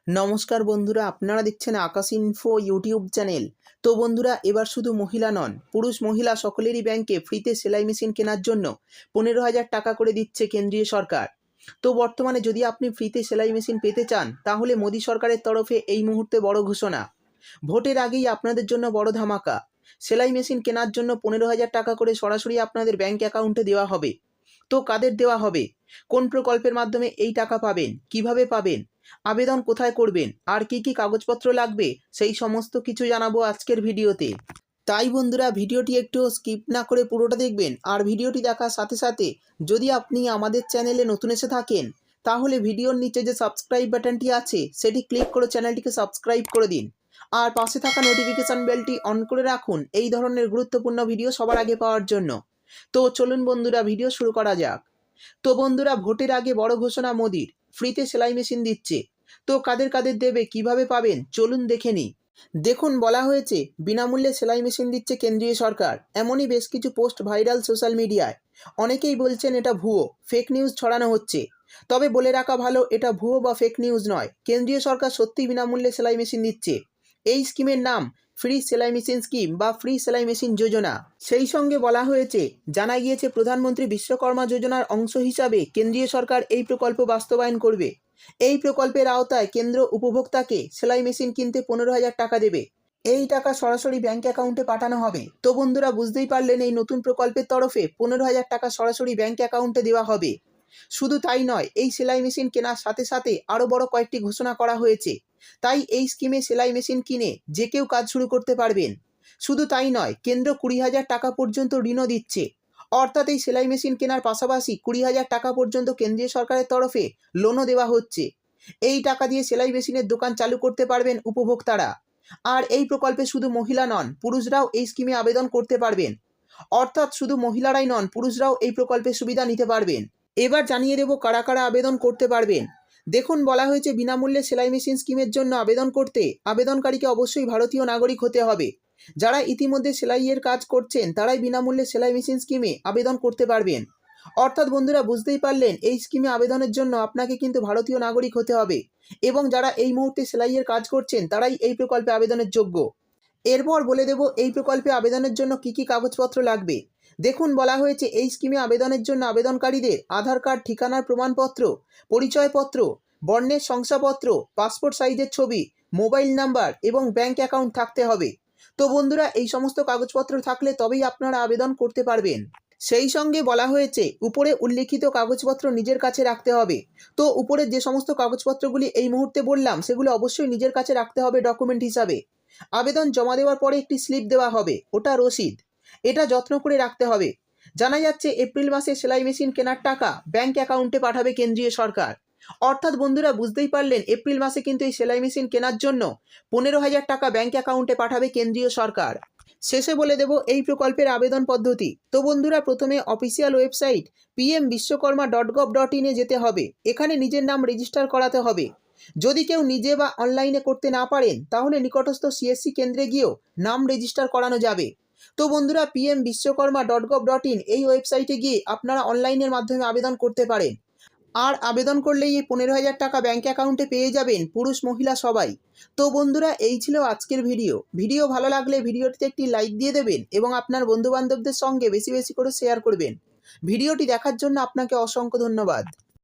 नमस्कार बंधुरा आपनारा देखছেন आकाश इन्फो यूट्यूब चैनल। तो बंधुरा एबार शुधु महिला नन पुरुष महिला सकलेरই ব্যাংকে ফ্রিতে সেলাই মেশিন কেনার জন্য 15,000 টাকা করে দিচ্ছে কেন্দ্রীয় সরকার। তো বর্তমানে যদি আপনি ফ্রিতে সেলাই মেশিন পেতে চান তাহলে মোদি সরকারের তরফে এই মুহূর্তে বড় ঘোষণা। ভোটের আগেই আপনাদের জন্য বড় ধামাকা। সেলাই মেশিন কেনার জন্য 15,000 টাকা করে সরাসরি আপনাদের ব্যাংক অ্যাকাউন্টে দেওয়া হবে। তো কাদের দেওয়া হবে, কোন প্রকল্পের মাধ্যমে এই টাকা পাবেন, কিভাবে পাবেন, আবেদন কোথায় করবেন, আর কি কি কাগজপত্র লাগবে সেই সমস্ত কিছু জানাবো আজকের ভিডিওতে। তাই বন্ধুরা ভিডিওটি একটু স্কিপ না করে পুরোটা দেখবেন। আর ভিডিওটি দেখার সাথে সাথে যদি আপনি আমাদের চ্যানেলে নতুন এসে থাকেন তাহলে ভিডিওর নিচে যে সাবস্ক্রাইব বাটনটি আছে সেটি ক্লিক করে চ্যানেলটিকে সাবস্ক্রাইব করে দিন। আর পাশে থাকা নোটিফিকেশন বেলটি অন করে রাখুন এই ধরনের গুরুত্বপূর্ণ ভিডিও সবার আগে পাওয়ার জন্য। তো চলুন বন্ধুরা ভিডিও শুরু করা যাক। তো বন্ধুরা ভোটের আগে বড় ঘোষণা মোদির, ফ্রিতে সেলাই মেশিন দিচ্ছে। তো কাদের কাদের দেবে, কিভাবে পাবেন চলুন দেখে নিই। দেখুন বলা হয়েছে বিনামূল্যে সেলাই মেশিন দিচ্ছে কেন্দ্রীয় সরকার। এমনই বেশ কিছু পোস্ট ভাইরাল সোশ্যাল মিডিয়ায়। অনেকেই বলছেন এটা ভুয়ো, ফেক নিউজ ছড়ানো হচ্ছে। তবে বলে রাখা ভালো, এটা ভুয়ো বা ফেক নিউজ নয়। কেন্দ্রীয় সরকার সত্যিই বিনামূল্যে সেলাই মেশিন দিচ্ছে। এই স্কিমের নাম ফ্রি সেলাই মেশিন স্কিম বা ফ্রি সেলাই মেশিন যোজনা। সেই সঙ্গে বলা হয়েছে, জানা গিয়েছে প্রধানমন্ত্রী বিশ্বকর্মা যোজনার অংশ হিসাবে কেন্দ্রীয় সরকার এই প্রকল্প বাস্তবায়ন করবে। এই প্রকল্পের আওতায় কেন্দ্র উপভোক্তাকে সেলাই মেশিন কিনতে 15,000 টাকা দেবে। এই টাকা সরাসরি ব্যাংক অ্যাকাউন্টে পাঠানো হবে। তো বন্ধুরা বুঝতেই পারলেন, এই নতুন প্রকল্পের তরফে 15,000 টাকা সরাসরি ব্যাংক অ্যাকাউন্টে দেওয়া হবে। শুধু তাই নয়, এই সেলাই মেশিন কেনার সাথে সাথে আরও বড় কয়েকটি ঘোষণা করা হয়েছে। তাই এই স্কিমে সেলাই মেশিন কিনে যে কেউ কাজ শুরু করতে পারবেন। শুধু তাই নয়, কেন্দ্র 20,000 টাকা পর্যন্ত ঋণও দিচ্ছে। অর্থাৎ এই সেলাই মেশিন কেনার পাশাপাশি 20,000 টাকা পর্যন্ত কেন্দ্রীয় সরকারের তরফে লোনও দেওয়া হচ্ছে। এই টাকা দিয়ে সেলাই মেশিনের দোকান চালু করতে পারবেন উপভোক্তারা। আর এই প্রকল্পে শুধু মহিলা নন, পুরুষরাও এই স্কিমে আবেদন করতে পারবেন। অর্থাৎ শুধু মহিলারাই নন, পুরুষরাও এই প্রকল্পের সুবিধা নিতে পারবেন। এবার জানিয়ে দেব কারা কারা আবেদন করতে পারবেন। দেখুন বলা হয়েছে বিনামূল্যে সেলাই মেশিন স্কিমের জন্য আবেদন করতে আবেদনকারীকে অবশ্যই ভারতীয় নাগরিক হতে হবে। যারা ইতিমধ্যে সেলাইয়ের কাজ করছেন তারাই বিনামূল্যে সেলাই মেশিন স্কিমে আবেদন করতে পারবেন। অর্থাৎ বন্ধুরা বুঝতেই পারলেন, এই স্কিমে আবেদনের জন্য আপনাকে কিন্তু ভারতীয় নাগরিক হতে হবে এবং যারা এই মুহূর্তে সেলাইয়ের কাজ করছেন তারাই এই প্রকল্পে আবেদনের যোগ্য। এরপর বলে দেব এই প্রকল্পে আবেদনের জন্য কি কি কাগজপত্র লাগবে। দেখুন বলা হয়েছে এই স্কিমে আবেদনের জন্য আবেদনকারীদের আধার কার্ড, ঠিকানার প্রমাণপত্র, পরিচয়পত্র, বর্ণের শংসাপত্র, পাসপোর্ট সাইজের ছবি, মোবাইল নাম্বার এবং ব্যাংক অ্যাকাউন্ট থাকতে হবে। তো বন্ধুরা এই সমস্ত কাগজপত্র থাকলে তবেই আপনারা আবেদন করতে পারবেন। সেই সঙ্গে বলা হয়েছে উপরে উল্লেখিত কাগজপত্র নিজের কাছে রাখতে হবে। তো উপরে যে সমস্ত কাগজপত্রগুলি এই মুহূর্তে বললাম সেগুলো অবশ্যই নিজের কাছে রাখতে হবে ডকুমেন্ট হিসাবে। আবেদন জমা দেওয়ার পরে একটি স্লিপ দেওয়া হবে, ওটা রসিদ। এটা যত্ন করে রাখতে হবে। জানা যাচ্ছে এপ্রিল মাসে সেলাই মেশিন কেনার টাকা ব্যাংক অ্যাকাউন্টে পাঠাবে কেন্দ্রীয় সরকার। অর্থাৎ বন্ধুরা বুঝতেই পারলেন, এপ্রিল মাসে কিন্তু এই সেলাই মেশিন কেনার জন্য 15,000 টাকা ব্যাংক অ্যাকাউন্টে পাঠাবে কেন্দ্রীয় সরকার। শেষে বলে দেব এই প্রকল্পের আবেদন পদ্ধতি। তো বন্ধুরা প্রথমে অফিসিয়াল ওয়েবসাইট pmvishwakarma.gov.in এ যেতে হবে। এখানে নিজের নাম রেজিস্টার করাতে হবে। যদি কেউ নিজে বা অনলাইনে করতে না পারেন তাহলে নিকটস্থ সিএসসি কেন্দ্রে গিয়েও নাম রেজিস্টার করানো যাবে। তো বন্ধুরা pmvishwakarma.gov.in এই ওয়েবসাইটে গিয়ে আপনারা অনলাইনের মাধ্যমে আবেদন করতে পারেন। আর আবেদন করলেই এই 15,000 টাকা ব্যাংক অ্যাকাউন্টে পেয়ে যাবেন পুরুষ মহিলা সবাই। তো বন্ধুরা এই ছিল আজকের ভিডিও ভালো লাগলে ভিডিওটিতে একটি লাইক দিয়ে দেবেন এবং আপনার বন্ধুবান্ধবদের সঙ্গে বেশি বেশি করে শেয়ার করবেন। ভিডিওটি দেখার জন্য আপনাকে অসংখ্য ধন্যবাদ।